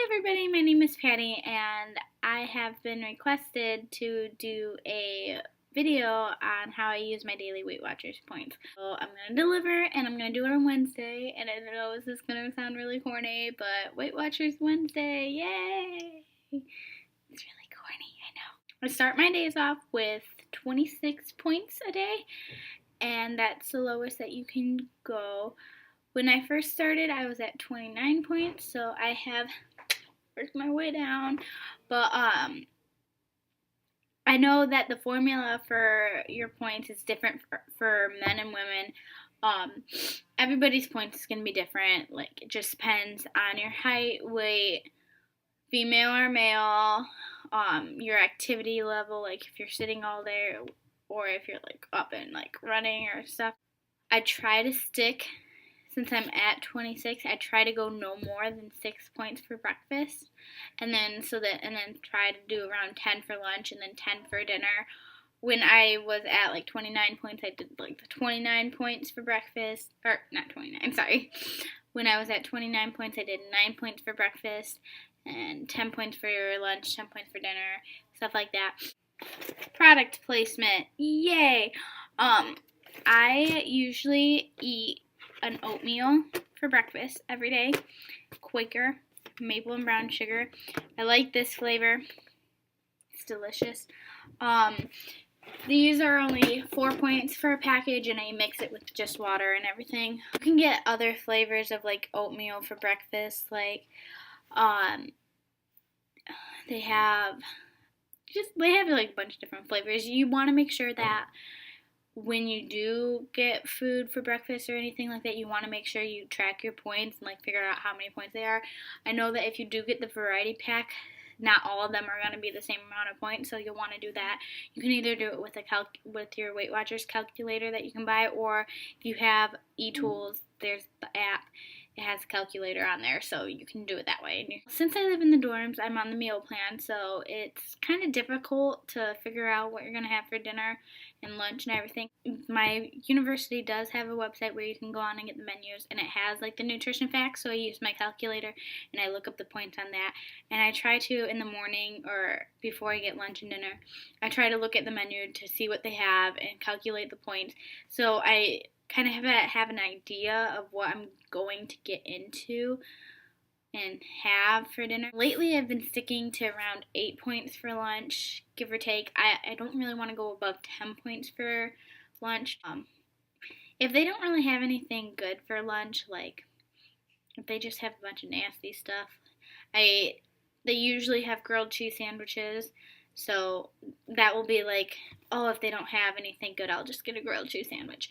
everybody, my name is Patty and I have been requested to do a video on how I use my daily Weight Watchers points. So I'm going to deliver and I'm going to do it on Wednesday, and I know this is going to sound really corny, but Weight Watchers Wednesday, yay! It's really corny, I know. I start my days off with 26 points a day, and that's the lowest that you can go. When I first started, I was at 29 points, so I have worked my way down. But I know that the formula for your points is different for men and women. Everybody's points is going to be different. Like, it just depends on your height, weight, female or male, your activity level, like if you're sitting all day or if you're like up and like running or stuff. I try to stick, since I'm at 26, I try to go no more than 6 points for breakfast, and then try to do around 10 for lunch and then 10 for dinner. When I was at like 29 points, I did like the 29 points for breakfast, or not 29, sorry. When I was at 29 points, I did 9 points for breakfast and 10 points for lunch, 10 points for dinner, stuff like that. Product placement, yay! I usually eat an oatmeal for breakfast every day. Quaker, maple and brown sugar. I like this flavor. It's delicious. These are only 4 points for a package, and I mix it with just water and everything. You can get other flavors of like oatmeal for breakfast, like they have like a bunch of different flavors. You want to make sure that when you do get food for breakfast or anything like that, you want to make sure you track your points and like figure out how many points they are. I know that if you do get the variety pack, not all of them are going to be the same amount of points, so you'll want to do that. You can either do it with your Weight Watchers calculator that you can buy, or if you have eTools, there's the app. It has a calculator on there, so you can do it that way. Since I live in the dorms, I'm on the meal plan, so it's kind of difficult to figure out what you're going to have for dinner and lunch and everything. My university does have a website where you can go on and get the menus, and it has like the nutrition facts, so I use my calculator and I look up the points on that. And I try to, in the morning or before I get lunch and dinner, I try to look at the menu to see what they have and calculate the points. So I kind of have an idea of what I'm going to get into and have for dinner. Lately, I've been sticking to around 8 points for lunch, give or take. I don't really want to go above 10 points for lunch. If they don't really have anything good for lunch, like if they just have a bunch of nasty stuff, they usually have grilled cheese sandwiches. So that will be like, oh, if they don't have anything good, I'll just get a grilled cheese sandwich.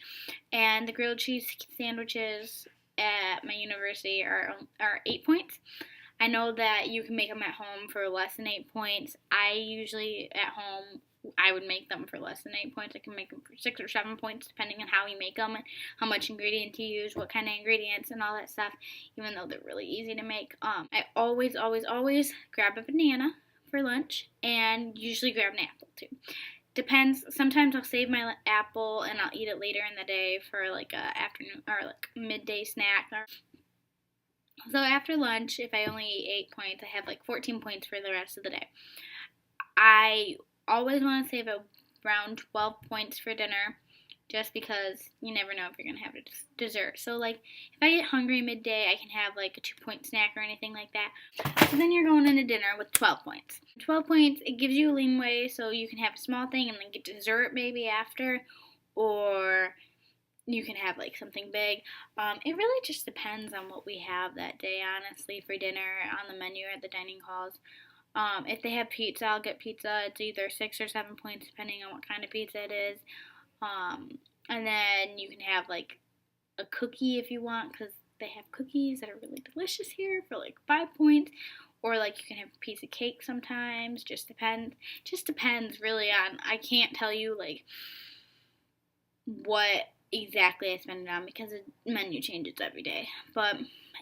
And the grilled cheese sandwiches at my university are 8 points. I know that you can make them at home for less than 8 points. I usually at home, I would make them for less than 8 points. I can make them for 6 or 7 points depending on how you make them and how much ingredients you use, what kind of ingredients and all that stuff, even though they're really easy to make. I always grab a banana for lunch, and usually grab an apple too. Depends. Sometimes I'll save my apple and I'll eat it later in the day for like a afternoon or like midday snack. So after lunch, if I only eat 8 points, I have like 14 points for the rest of the day. I always want to save around 12 points for dinner, just because you never know if you're going to have a dessert. So, like, if I get hungry midday, I can have, like, a 2-point snack or anything like that. So then you're going into dinner with 12 points. 12 points, it gives you leeway, so you can have a small thing and then get dessert maybe after, or you can have, like, something big. It really just depends on what we have that day, honestly, for dinner on the menu at the dining halls. If they have pizza, I'll get pizza. It's either 6 or 7 points, depending on what kind of pizza it is. And then you can have like a cookie if you want, because they have cookies that are really delicious here for like 5 points. Or like you can have a piece of cake sometimes. Just depends really on. I can't tell you like what exactly I spend it on because the menu changes every day. But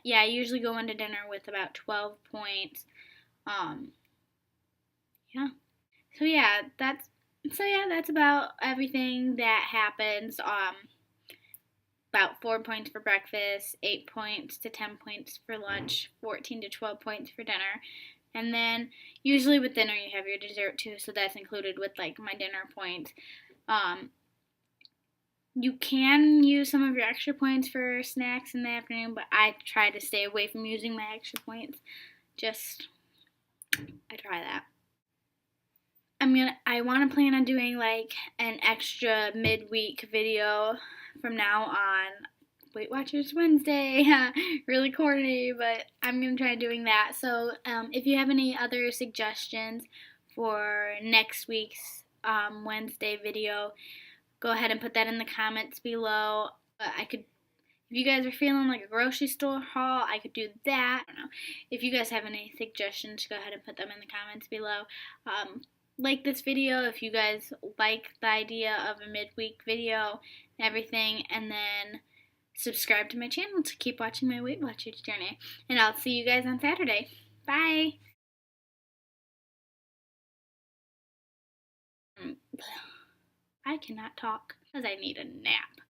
yeah, I usually go into dinner with about 12 points. Yeah. So yeah, that's about everything that happens. about 4 points for breakfast, 8 points to 10 points for lunch, 14 to 12 points for dinner. And then usually with dinner you have your dessert too, so that's included with like my dinner points. You can use some of your extra points for snacks in the afternoon, but I try to stay away from using my extra points. I try that. I want to plan on doing like an extra midweek video from now on. Weight Watchers Wednesday, really corny, but I'm gonna try doing that. So if you have any other suggestions for next week's Wednesday video, go ahead and put that in the comments below. If you guys are feeling like a grocery store haul, I could do that. I don't know. If you guys have any suggestions, go ahead and put them in the comments below. Like this video if you guys like the idea of a midweek video and everything, and then subscribe to my channel to keep watching my Weight Watchers journey. And I'll see you guys on Saturday. Bye! I cannot talk because I need a nap.